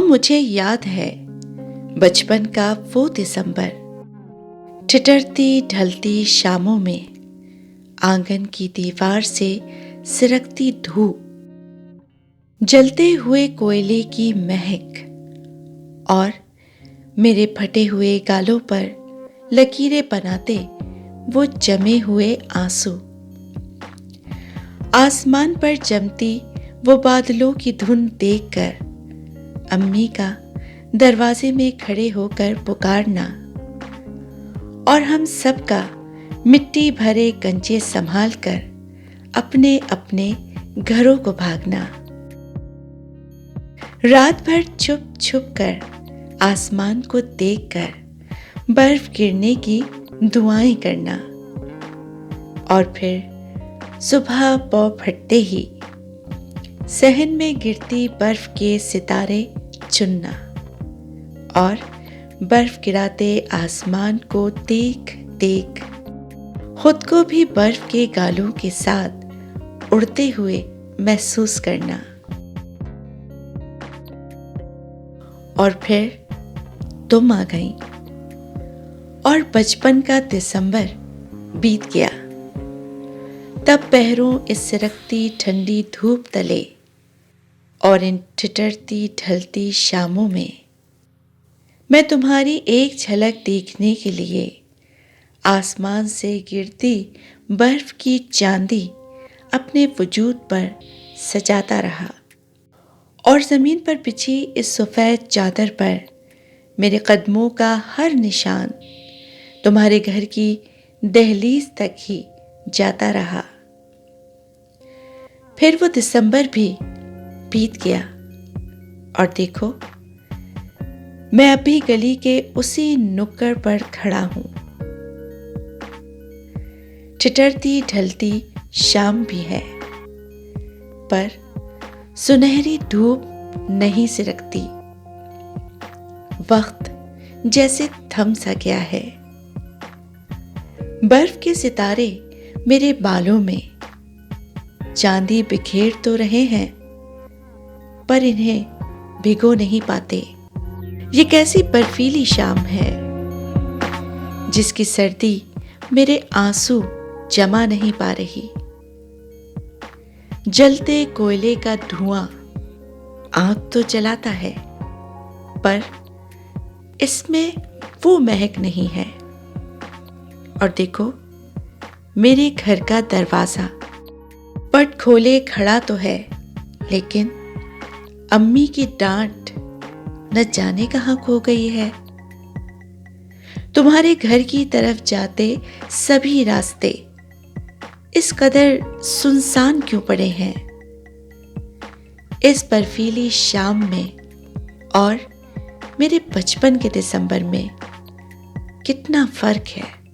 मुझे याद है बचपन का वो दिसंबर, ठिठुरती ढलती शामों में आंगन की दीवार से सिरकती धूप, जलते हुए कोयले की महक और मेरे फटे हुए गालों पर लकीरें बनाते वो जमे हुए आंसू। आसमान पर जमती वो बादलों की धुन देखकर अम्मी का दरवाजे में खड़े होकर पुकारना और हम सबका मिट्टी भरे कंचे संभाल कर अपने अपने घरों को भागना। रात भर छुप छुप कर आसमान को देखकर बर्फ गिरने की दुआएं करना और फिर सुबह पौ फटते ही सहन में गिरती बर्फ के सितारे चुनना और बर्फ गिराते आसमान को देख देख खुद को भी बर्फ के गालों के साथ उड़ते हुए महसूस करना। और फिर तुम आ गई और बचपन का दिसंबर बीत गया। तब पहरों इस सिरकती ठंडी धूप तले और इन ठिठुरती ढलती शामों में मैं तुम्हारी एक झलक देखने के लिए आसमान से गिरती बर्फ की चांदी अपने वजूद पर सजाता रहा और जमीन पर बिछी इस सफेद चादर पर मेरे कदमों का हर निशान तुम्हारे घर की दहलीज तक ही जाता रहा। फिर वो दिसंबर भी बीत गया और देखो, मैं अभी गली के उसी नुक्कड़ पर खड़ा हूं। ठिठुरती ढलती शाम भी है, पर सुनहरी धूप नहीं सिरकती। वक्त जैसे थम सा गया है। बर्फ के सितारे मेरे बालों में चांदी बिखेर तो रहे हैं, पर इन्हें भिगो नहीं पाते। ये कैसी बर्फीली शाम है जिसकी सर्दी मेरे आंसू जमा नहीं पा रही। जलते कोयले का धुआं आंख तो जलाता है, पर इसमें वो महक नहीं है। और देखो, मेरे घर का दरवाजा पट खोले खड़ा तो है, लेकिन अम्मी की डांट न जाने कहां खो गई है। तुम्हारे घर की तरफ जाते सभी रास्ते इस कदर सुनसान क्यों पड़े हैं? इस बर्फीली शाम में और मेरे बचपन के दिसंबर में कितना फर्क है।